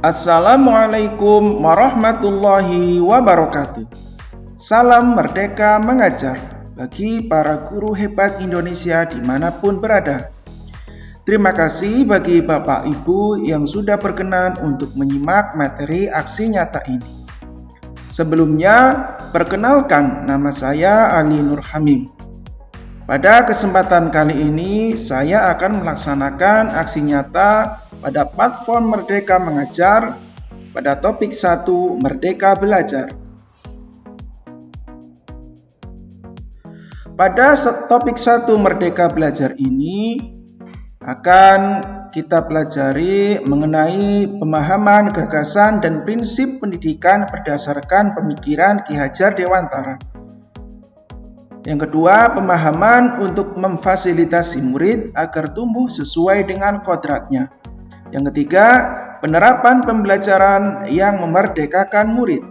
Assalamualaikum warahmatullahi wabarakatuh. Salam Merdeka Mengajar bagi para guru hebat Indonesia dimanapun berada. Terima kasih bagi Bapak Ibu yang sudah berkenan untuk menyimak materi aksi nyata ini. Sebelumnya, perkenalkan nama saya Ali Nur Hamim. Pada kesempatan kali ini, saya akan melaksanakan aksi nyata pada platform Merdeka Mengajar pada topik 1 Merdeka Belajar. Pada topik 1 Merdeka Belajar ini akan kita pelajari mengenai pemahaman, gagasan, dan prinsip pendidikan berdasarkan pemikiran Ki Hajar Dewantara. Yang kedua, pemahaman untuk memfasilitasi murid agar tumbuh sesuai dengan kodratnya. Yang ketiga, penerapan pembelajaran yang memerdekakan murid.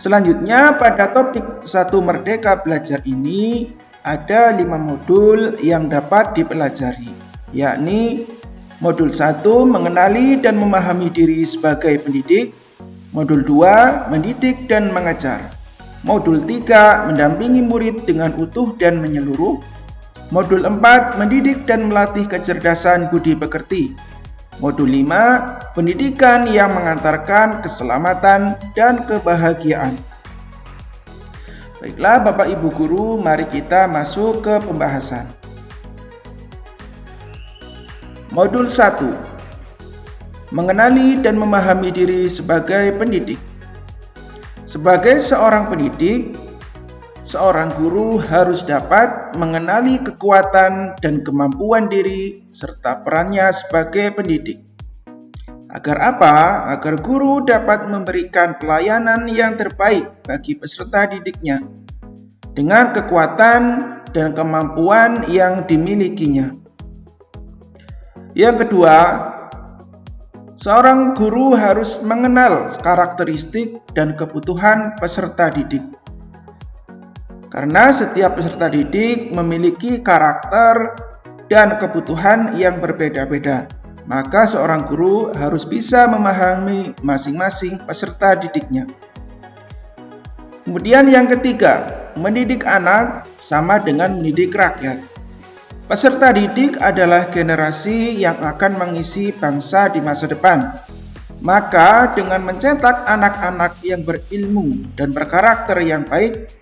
Selanjutnya, pada topik 1 Merdeka Belajar ini, ada 5 modul yang dapat dipelajari, yakni modul 1, mengenali dan memahami diri sebagai pendidik. Modul 2, mendidik dan mengajar. Modul 3, mendampingi murid dengan utuh dan menyeluruh. Modul 4, mendidik dan melatih kecerdasan budi pekerti. Modul 5, pendidikan yang mengantarkan keselamatan dan kebahagiaan. Baiklah Bapak Ibu Guru, mari kita masuk ke pembahasan. Modul 1, mengenali dan memahami diri sebagai pendidik. Sebagai seorang pendidik, seorang guru harus dapat mengenali kekuatan dan kemampuan diri serta perannya sebagai pendidik. Agar apa? Agar guru dapat memberikan pelayanan yang terbaik bagi peserta didiknya dengan kekuatan dan kemampuan yang dimilikinya. Yang kedua, seorang guru harus mengenal karakteristik dan kebutuhan peserta didik. Karena setiap peserta didik memiliki karakter dan kebutuhan yang berbeda-beda, maka seorang guru harus bisa memahami masing-masing peserta didiknya. Kemudian yang ketiga, mendidik anak sama dengan mendidik rakyat. Peserta didik adalah generasi yang akan mengisi bangsa di masa depan. Maka dengan mencetak anak-anak yang berilmu dan berkarakter yang baik,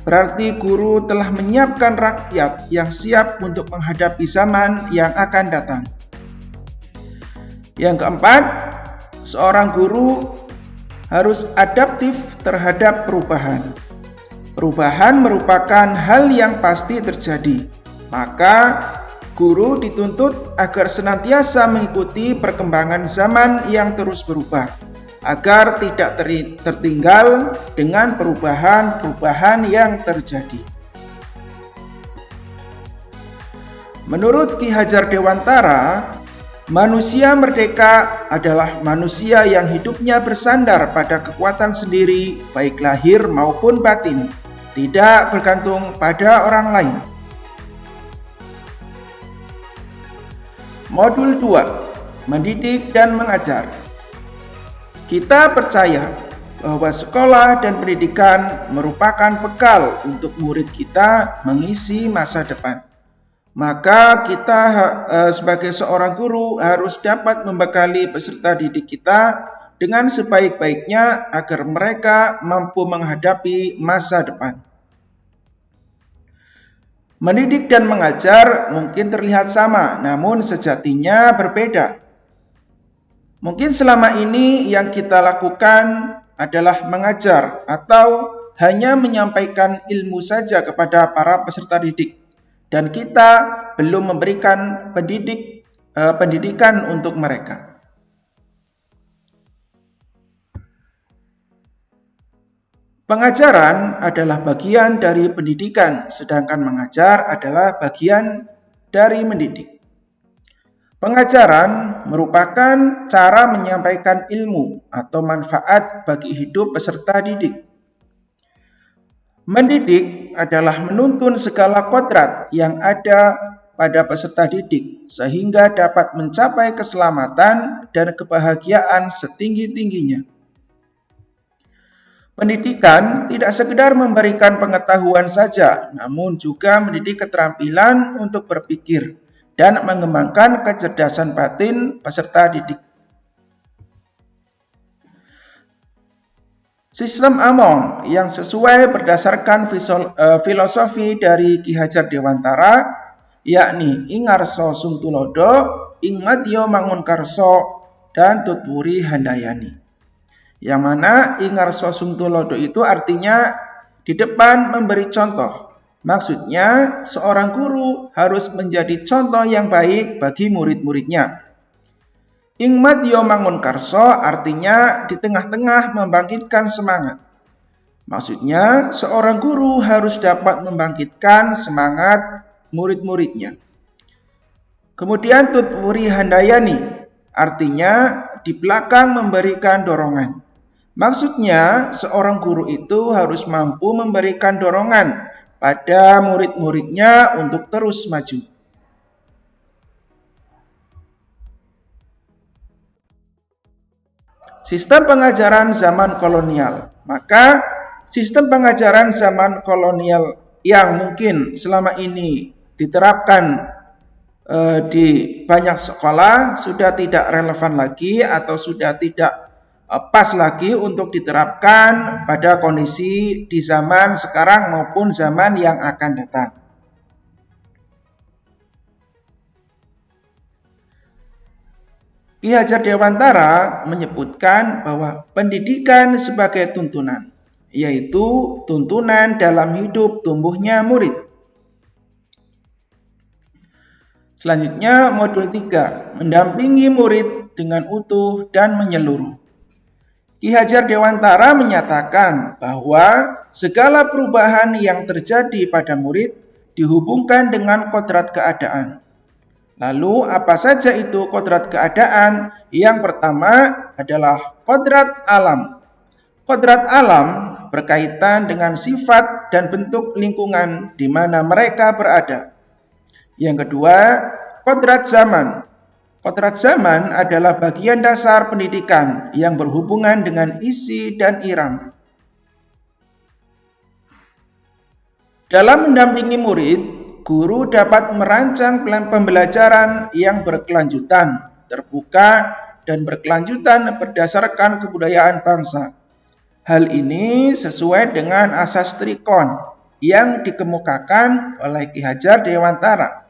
berarti guru telah menyiapkan rakyat yang siap untuk menghadapi zaman yang akan datang. Yang keempat, seorang guru harus adaptif terhadap perubahan. Perubahan merupakan hal yang pasti terjadi. Maka guru dituntut agar senantiasa mengikuti perkembangan zaman yang terus berubah, agar tidak tertinggal dengan perubahan-perubahan yang terjadi. Menurut Ki Hajar Dewantara, manusia merdeka adalah manusia yang hidupnya bersandar pada kekuatan sendiri, baik lahir maupun batin, tidak bergantung pada orang lain. Modul 2, mendidik dan mengajar. Kita percaya bahwa sekolah dan pendidikan merupakan bekal untuk murid kita mengisi masa depan. Maka kita sebagai seorang guru harus dapat membekali peserta didik kita dengan sebaik-baiknya agar mereka mampu menghadapi masa depan. Mendidik dan mengajar mungkin terlihat sama, namun sejatinya berbeda. Mungkin selama ini yang kita lakukan adalah mengajar atau hanya menyampaikan ilmu saja kepada para peserta didik, dan kita belum memberikan pendidikan untuk mereka. Pengajaran adalah bagian dari pendidikan, sedangkan mengajar adalah bagian dari mendidik. Pengajaran merupakan cara menyampaikan ilmu atau manfaat bagi hidup peserta didik. Mendidik adalah menuntun segala kodrat yang ada pada peserta didik sehingga dapat mencapai keselamatan dan kebahagiaan setinggi-tingginya. Pendidikan tidak sekedar memberikan pengetahuan saja, namun juga mendidik keterampilan untuk berpikir dan mengembangkan kecerdasan batin peserta didik. Sistem Among yang sesuai berdasarkan filosofi dari Ki Hajar Dewantara, yakni Ingarso Sungtulodo, Ingmadyo Mangunkarso, dan Tutwuri Handayani. Yang mana Ingarso Sungtulodo itu artinya di depan memberi contoh. Maksudnya seorang guru harus menjadi contoh yang baik bagi murid-muridnya. Ingmadyo Mangunkarso artinya di tengah-tengah membangkitkan semangat. Maksudnya seorang guru harus dapat membangkitkan semangat murid-muridnya. Kemudian Tutwuri Handayani artinya di belakang memberikan dorongan. Maksudnya seorang guru itu harus mampu memberikan dorongan pada murid-muridnya untuk terus maju. Sistem pengajaran zaman kolonial. Maka sistem pengajaran zaman kolonial yang mungkin selama ini diterapkan di banyak sekolah sudah tidak relevan lagi atau sudah tidak pas lagi untuk diterapkan pada kondisi di zaman sekarang maupun zaman yang akan datang. Ki Hajar Dewantara menyebutkan bahwa pendidikan sebagai tuntunan, yaitu tuntunan dalam hidup tumbuhnya murid. Selanjutnya modul 3, mendampingi murid dengan utuh dan menyeluruh. Ki Hajar Dewantara menyatakan bahwa segala perubahan yang terjadi pada murid dihubungkan dengan kodrat keadaan. Lalu apa saja itu kodrat keadaan? Yang pertama adalah kodrat alam. Kodrat alam berkaitan dengan sifat dan bentuk lingkungan di mana mereka berada. Yang kedua, kodrat zaman. Kodrat zaman adalah bagian dasar pendidikan yang berhubungan dengan isi dan irama. Dalam mendampingi murid, guru dapat merancang plan pembelajaran yang berkelanjutan, terbuka, dan berkelanjutan berdasarkan kebudayaan bangsa. Hal ini sesuai dengan asas Trikon yang dikemukakan oleh Ki Hajar Dewantara.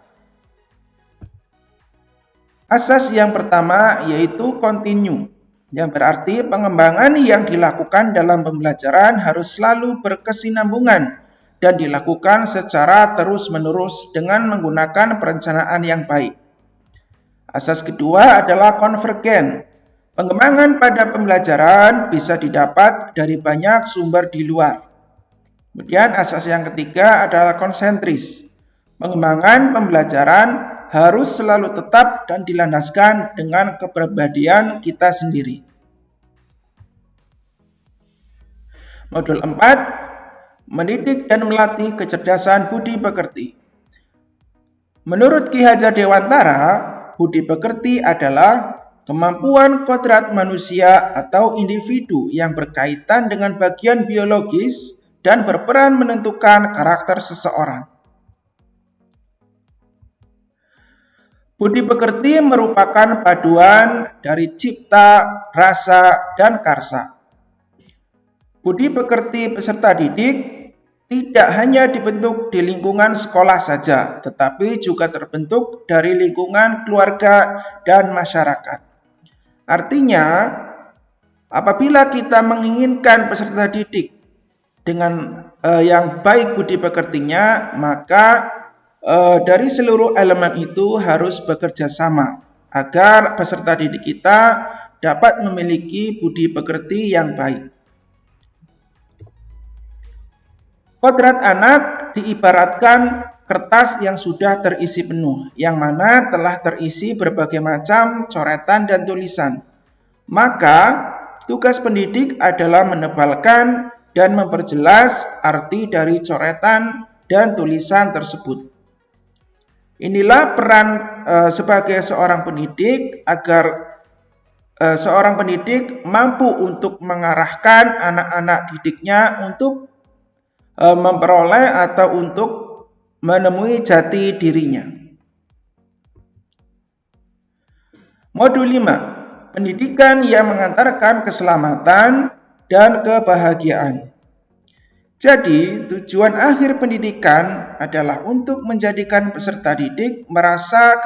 Asas yang pertama yaitu kontinu, yang berarti pengembangan yang dilakukan dalam pembelajaran harus selalu berkesinambungan dan dilakukan secara terus-menerus dengan menggunakan perencanaan yang baik. Asas kedua adalah konvergen. Pengembangan pada pembelajaran bisa didapat dari banyak sumber di luar. Kemudian asas yang ketiga adalah konsentris. Pengembangan pembelajaran harus selalu tetap dan dilandaskan dengan kepribadian kita sendiri. Modul 4, mendidik dan melatih kecerdasan budi pekerti. Menurut Ki Hajar Dewantara, budi pekerti adalah kemampuan kodrat manusia atau individu yang berkaitan dengan bagian biologis dan berperan menentukan karakter seseorang. Budi pekerti merupakan paduan dari cipta, rasa, dan karsa. Budi pekerti peserta didik tidak hanya dibentuk di lingkungan sekolah saja, tetapi juga terbentuk dari lingkungan keluarga dan masyarakat. Artinya, apabila kita menginginkan peserta didik dengan yang baik budi pekertinya, maka dari seluruh elemen itu harus bekerja sama agar peserta didik kita dapat memiliki budi pekerti yang baik. Kodrat anak diibaratkan kertas yang sudah terisi penuh, yang mana telah terisi berbagai macam coretan dan tulisan. Maka, tugas pendidik adalah menebalkan dan memperjelas arti dari coretan dan tulisan tersebut. Inilah peran sebagai seorang pendidik agar seorang pendidik mampu untuk mengarahkan anak-anak didiknya untuk memperoleh atau untuk menemui jati dirinya. Modul 5. Pendidikan yang mengantarkan keselamatan dan kebahagiaan. Jadi, tujuan akhir pendidikan adalah untuk menjadikan peserta didik merasa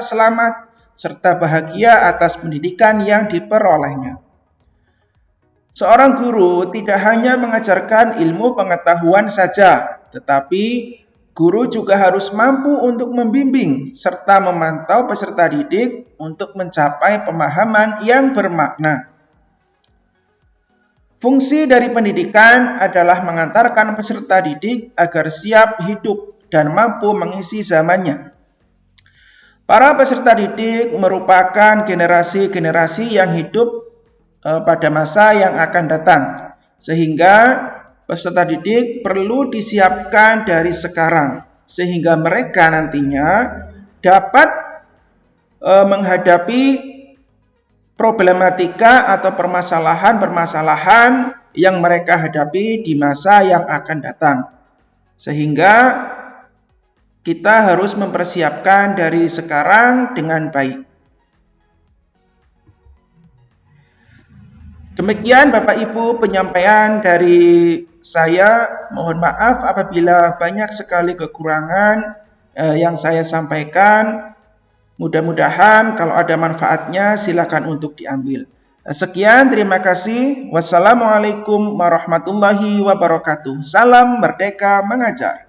selamat serta bahagia atas pendidikan yang diperolehnya. Seorang guru tidak hanya mengajarkan ilmu pengetahuan saja, tetapi guru juga harus mampu untuk membimbing serta memantau peserta didik untuk mencapai pemahaman yang bermakna. Fungsi dari pendidikan adalah mengantarkan peserta didik agar siap hidup dan mampu mengisi zamannya. Para peserta didik merupakan generasi-generasi yang hidup pada masa yang akan datang, sehingga peserta didik perlu disiapkan dari sekarang, sehingga mereka nantinya dapat menghadapi problematika atau permasalahan-permasalahan yang mereka hadapi di masa yang akan datang. Sehingga kita harus mempersiapkan dari sekarang dengan baik. Demikian Bapak Ibu penyampaian dari saya. Mohon maaf apabila banyak sekali kekurangan yang saya sampaikan. Mudah-mudahan kalau ada manfaatnya silakan untuk diambil. Sekian, terima kasih. Wassalamualaikum warahmatullahi wabarakatuh. Salam Merdeka Mengajar.